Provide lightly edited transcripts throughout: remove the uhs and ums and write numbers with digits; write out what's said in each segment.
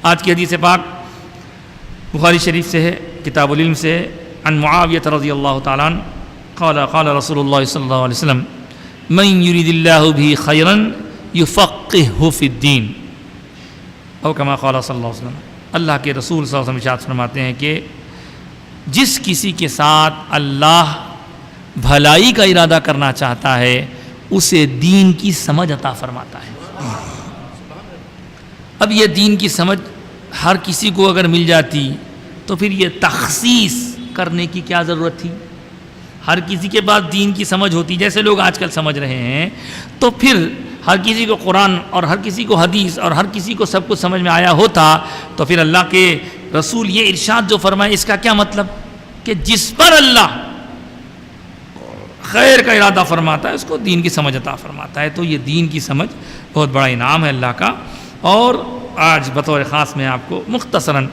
آج کی حدیث پاک بخاری شریف سے ہے، کتاب العلم سے ہے، عن معاویہ رضی اللہ تعالیٰ عنہ قال قال رسول اللہ صلی اللہ علیہ وسلم من یرید اللہ بھی خیرا یفقہہ فی الدین، او کما قال صلی اللہ علیہ وسلم۔ اللہ کے رسول صلی اللہ علیہ وسلم ارشاد فرماتے ہیں کہ جس کسی کے ساتھ اللہ بھلائی کا ارادہ کرنا چاہتا ہے اسے دین کی سمجھ عطا فرماتا ہے۔ اب یہ دین کی سمجھ ہر کسی کو اگر مل جاتی تو پھر یہ تخصیص کرنے کی کیا ضرورت تھی؟ ہر کسی کے پاس دین کی سمجھ ہوتی جیسے لوگ آج کل سمجھ رہے ہیں، تو پھر ہر کسی کو قرآن اور ہر کسی کو حدیث اور ہر کسی کو سب کچھ سمجھ میں آیا ہوتا تو پھر اللہ کے رسول یہ ارشاد جو فرمائے اس کا کیا مطلب؟ کہ جس پر اللہ خیر کا ارادہ فرماتا ہے اس کو دین کی سمجھ عطا فرماتا ہے۔ تو یہ دین کی سمجھ بہت بڑا انعام ہے اللہ کا۔ اور آج بطور خاص میں آپ کو مختصراً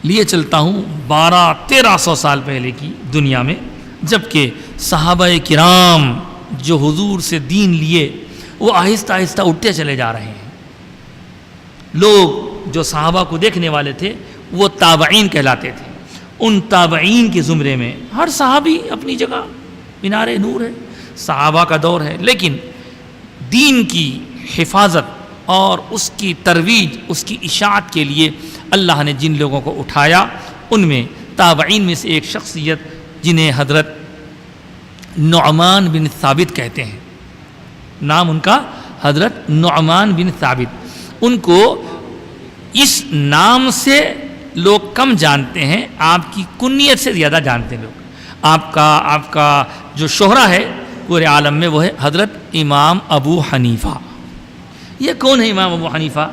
لیے چلتا ہوں 1200-1300 سال پہلے کی دنیا میں، جبکہ صحابہ کرام جو حضور سے دین لیے وہ آہستہ آہستہ اٹھتے چلے جا رہے ہیں۔ لوگ جو صحابہ کو دیکھنے والے تھے وہ تابعین کہلاتے تھے۔ ان تابعین کے زمرے میں ہر صحابی اپنی جگہ مینار نور ہے، صحابہ کا دور ہے، لیکن دین کی حفاظت اور اس کی ترویج، اس کی اشاعت کے لیے اللہ نے جن لوگوں کو اٹھایا ان میں تابعین میں سے ایک شخصیت جنہیں حضرت نعمان بن ثابت کہتے ہیں، نام ان کا حضرت نعمان بن ثابت۔ ان کو اس نام سے لوگ کم جانتے ہیں، آپ کی کنیت سے زیادہ جانتے ہیں لوگ۔ آپ کا جو شہرہ ہے پورے عالم میں وہ ہے حضرت امام ابو حنیفہ۔ یہ کون ہے امام ابو حنیفہ؟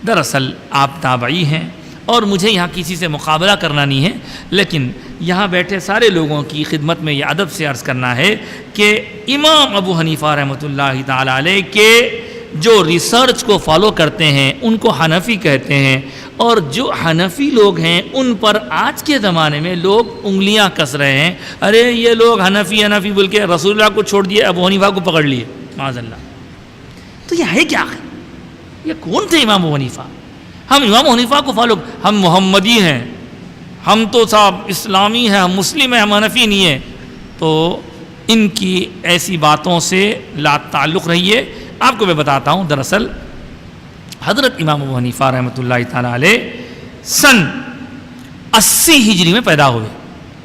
دراصل آپ تابعی ہیں اور مجھے یہاں کسی سے مقابلہ کرنا نہیں ہے، لیکن یہاں بیٹھے سارے لوگوں کی خدمت میں یہ ادب سے عرض کرنا ہے کہ امام ابو حنیفہ رحمۃ اللہ تعالی علیہ کے جو ریسرچ کو فالو کرتے ہیں ان کو حنفی کہتے ہیں، اور جو حنفی لوگ ہیں ان پر آج کے زمانے میں لوگ انگلیاں کس رہے ہیں، ارے یہ لوگ حنفی بول کے رسول اللہ کو چھوڑ دیے، ابو حنیفہ کو پکڑ لیے، معاذ اللہ۔ تو یہ ہے کیا آخر؟ یہ کون تھے امام ابو حنیفہ؟ ہم امام حنیفہ کو فالو، ہم محمدی ہیں، ہم تو صاحب اسلامی ہیں، ہم مسلم ہیں، ہم حنفی نہیں ہیں۔ تو ان کی ایسی باتوں سے لا تعلق رہیے۔ آپ کو میں بتاتا ہوں، دراصل حضرت امام ابو حنیفہ رحمۃ اللہ تعالیٰ علیہ سن 80 ہجری میں پیدا ہوئے۔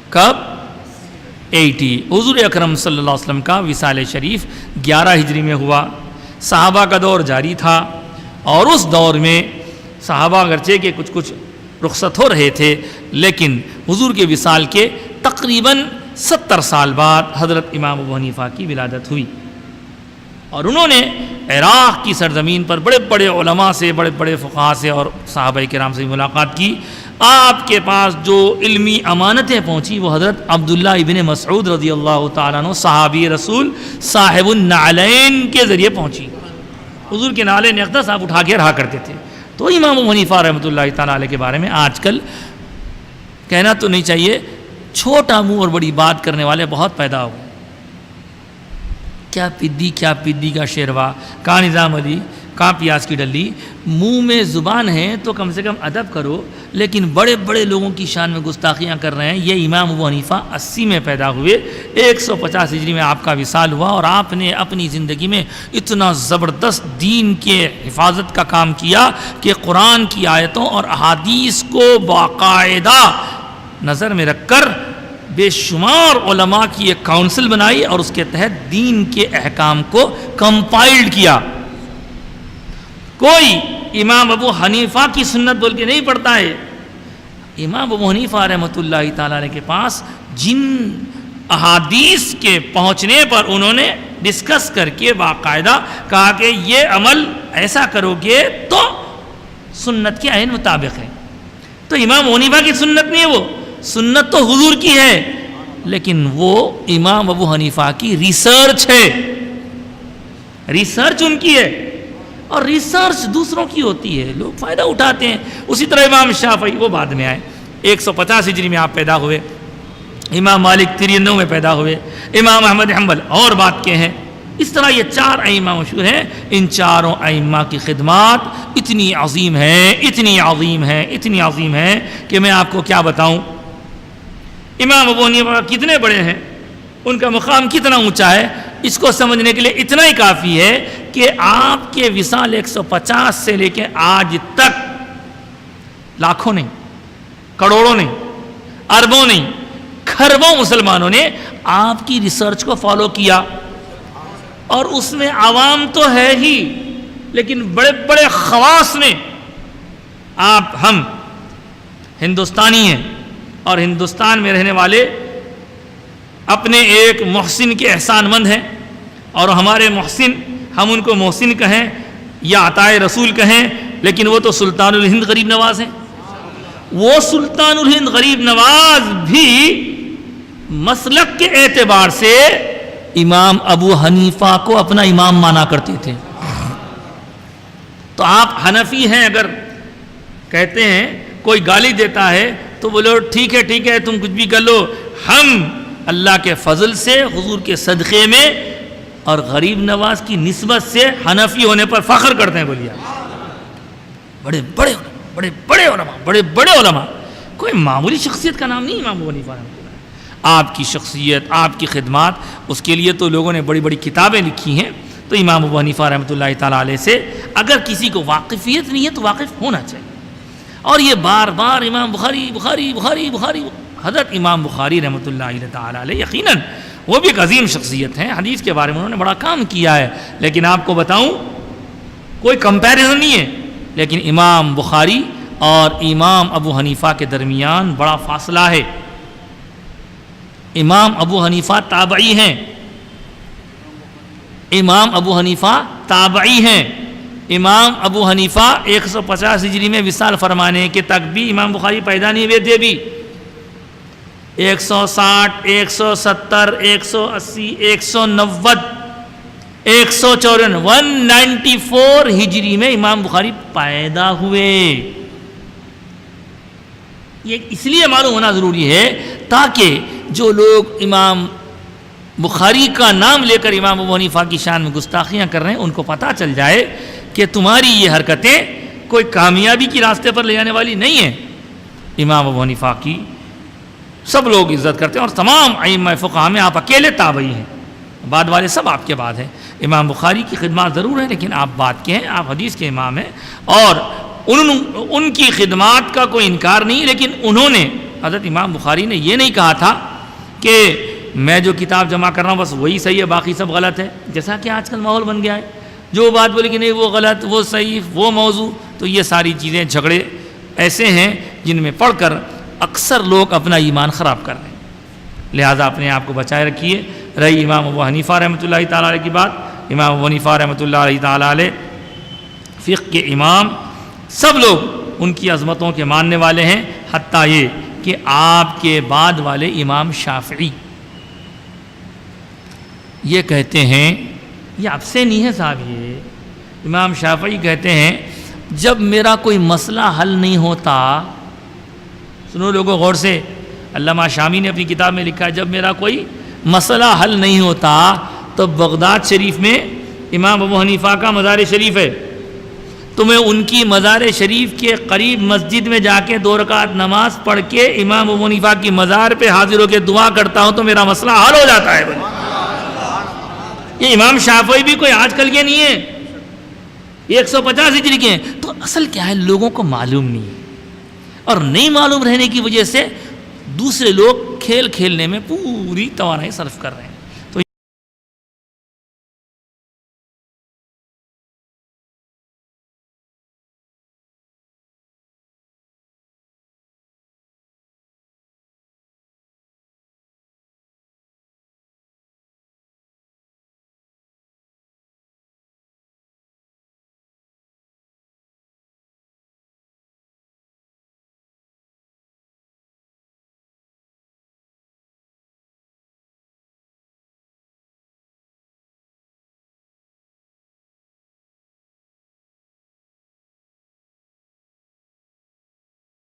کب؟ 80۔ حضور اکرم صلی اللہ علیہ وسلم کا وصال شریف 11 ہجری میں ہوا۔ صحابہ کا دور جاری تھا اور اس دور میں صحابہ اگرچہ کہ کچھ رخصت ہو رہے تھے، لیکن حضور کے وصال کے تقریباً 70 سال بعد حضرت امام ابو حنیفہ کی ولادت ہوئی، اور انہوں نے عراق کی سرزمین پر بڑے بڑے علماء سے، بڑے بڑے فقہاء سے اور صحابہ کرام سے ملاقات کی۔ آپ کے پاس جو علمی امانتیں پہنچی وہ حضرت عبداللہ ابن مسعود رضی اللہ تعالیٰ عنہ صحابی رسول صاحب النعلین کے ذریعے پہنچی۔ حضور کے نعلین اقدس آپ اٹھا کے رہا کرتے تھے۔ تو امام ابو حنیفہ رحمۃ اللہ تعالیٰ علیہ کے بارے میں آج کل کہنا تو نہیں چاہیے، چھوٹا منہ اور بڑی بات کرنے والے بہت پیدا ہوئے۔ کیا پدی کا شیروا، کہاں نظام علی، کہاں پیاز کی ڈلی۔ منہ میں زبان ہے تو کم سے کم ادب کرو، لیکن بڑے بڑے لوگوں کی شان میں گستاخیاں کر رہے ہیں۔ یہ امام ابو حنیفہ 80 میں پیدا ہوئے، 150 ہجری میں آپ کا وصال ہوا، اور آپ نے اپنی زندگی میں اتنا زبردست دین کے حفاظت کا کام کیا کہ قرآن کی آیتوں اور احادیث کو باقاعدہ نظر میں رکھ کر بے شمار علماء کی ایک کاؤنسل بنائی اور اس کے تحت دین کے احکام کو کمپائلڈ کیا۔ کوئی امام ابو حنیفہ کی سنت بول کے نہیں پڑھتا ہے۔ امام ابو حنیفہ رحمۃ اللہ تعالیٰ علیہ کے پاس جن احادیث کے پہنچنے پر انہوں نے ڈسکس کر کے باقاعدہ کہا کہ یہ عمل ایسا کرو گے تو سنت کے عین مطابق ہے۔ تو امام ابو حنیفہ کی سنت نہیں ہے، وہ سنت تو حضور کی ہے، لیکن وہ امام ابو حنیفہ کی ریسرچ ہے، ریسرچ ان کی ہے، اور ریسرچ دوسروں کی ہوتی ہے، لوگ فائدہ اٹھاتے ہیں۔ اسی طرح امام شافعی وہ بعد میں آئے، 150 ہجری میں آپ پیدا ہوئے، امام مالک 93 میں پیدا ہوئے، امام احمد حنبل اور بات کے ہیں، اس طرح یہ 4 ائمہ مشہور ہیں. ان چاروں ائمہ کی خدمات اتنی عظیم ہیں، اتنی عظیم ہیں، اتنی عظیم ہیں کہ میں آپ کو کیا بتاؤں. امام ابو حنیفہ کتنے بڑے ہیں، ان کا مقام کتنا اونچا ہے، اس کو سمجھنے کے لیے اتنا ہی کافی ہے کہ آپ کے وصال 150 سے لے کے آج تک لاکھوں نہیں، کروڑوں نہیں، اربوں نہیں، کھربوں مسلمانوں نے آپ کی ریسرچ کو فالو کیا. اور اس میں عوام تو ہے ہی، لیکن بڑے بڑے خواص نے، ہم ہندوستانی ہیں اور ہندوستان میں رہنے والے اپنے ایک محسن کے احسان مند ہیں، اور ہمارے محسن، ہم ان کو محسن کہیں یا عطائے رسول کہیں، لیکن وہ تو سلطان الہند غریب نواز ہیں. وہ سلطان الہند غریب نواز بھی مسلک کے اعتبار سے امام ابو حنیفہ کو اپنا امام مانا کرتے تھے. تو آپ حنفی ہیں، اگر کہتے ہیں کوئی گالی دیتا ہے تو بولو ٹھیک ہے تم کچھ بھی کر لو، ہم اللہ کے فضل سے، حضور کے صدقے میں اور غریب نواز کی نسبت سے حنفی ہونے پر فخر کرتے ہیں. بولیے بڑے بڑے علماء، کوئی معمولی شخصیت کا نام نہیں امام ابو حنیفہ رحمۃ اللہ. آپ کی شخصیت، آپ کی خدمات، اس کے لیے تو لوگوں نے بڑی بڑی کتابیں لکھی ہیں. تو امام ابو حنیفہ رحمۃ اللہ تعالیٰ علیہ سے اگر کسی کو واقفیت نہیں ہے تو واقف ہونا چاہیے. اور یہ بار بار امام بخاری حضرت امام بخاری رحمۃ اللہ تعالیٰ علیہ یقیناً وہ بھی ایک عظیم شخصیت ہیں، حدیث کے بارے میں انہوں نے بڑا کام کیا ہے. لیکن آپ کو بتاؤں کوئی کمپیریزن نہیں ہے، لیکن امام بخاری اور امام ابو حنیفہ کے درمیان بڑا فاصلہ ہے. امام ابو حنیفہ تابعی ہیں، امام ابو حنیفہ تابعی ہیں. امام ابو حنیفہ 150 ہجری میں وصال فرمانے کے تک بھی امام بخاری پیدا نہیں ہوئے تھے. بھی 160 170 180 190 154 194 ہجری میں امام بخاری پیدا ہوئے. یہ اس لیے معلوم ہونا ضروری ہے تاکہ جو لوگ امام بخاری کا نام لے کر امام ابو حنیفہ کی شان میں گستاخیاں کر رہے ہیں ان کو پتہ چل جائے کہ تمہاری یہ حرکتیں کوئی کامیابی کی راستے پر لے جانے والی نہیں ہیں. امام ابو حنیفہ کی سب لوگ عزت کرتے ہیں اور تمام ائمہ فقہا میں آپ اکیلے تابعی ہیں، بعد والے سب آپ کے بعد ہیں. امام بخاری کی خدمات ضرور ہیں لیکن آپ بات کے ہیں، آپ حدیث کے امام ہیں اور ان کی خدمات کا کوئی انکار نہیں. لیکن انہوں نے، حضرت امام بخاری نے یہ نہیں کہا تھا کہ میں جو کتاب جمع کر رہا ہوں بس وہی صحیح ہے باقی سب غلط ہے، جیسا کہ آج کل ماحول بن گیا ہے. جو بات بولے کہ نہیں وہ غلط، وہ صحیح، وہ موضوع، تو یہ ساری چیزیں، جھگڑے ایسے ہیں جن میں پڑھ کر اکثر لوگ اپنا ایمان خراب کر رہے ہیں. لہٰذا اپنے آپ کو بچائے رکھیے. رہی امام ابو حنیفہ رحمۃ اللہ تعالیٰ علیہ کی بات، امام ابو حنیفہ رحمۃ اللہ تعالیٰ علیہ فقہ کے امام، سب لوگ ان کی عظمتوں کے ماننے والے ہیں. حتیٰ یہ کہ آپ کے بعد والے امام شافعی یہ کہتے ہیں، یہ اب سے نہیں ہے صاحب، یہ امام شافعی کہتے ہیں جب میرا کوئی مسئلہ حل نہیں ہوتا، سنو لوگوں غور سے، علامہ شامی نے اپنی کتاب میں لکھا ہے جب میرا کوئی مسئلہ حل نہیں ہوتا تو بغداد شریف میں امام ابو حنیفہ کا مزار شریف ہے، تو میں ان کی مزار شریف کے قریب مسجد میں جا کے 2 رکعت نماز پڑھ کے امام ابو حنیفہ کی مزار پہ حاضر ہو کے دعا کرتا ہوں تو میرا مسئلہ حل ہو جاتا ہے. یہ امام شافعی بھی کوئی آج کل کے نہیں ہے، 150 ہجری کے ہیں. تو اصل کیا ہے، لوگوں کو معلوم نہیں ہے اور نہیں معلوم رہنے کی وجہ سے دوسرے لوگ کھیل کھیلنے میں پوری توانائی صرف کر رہے ہیں.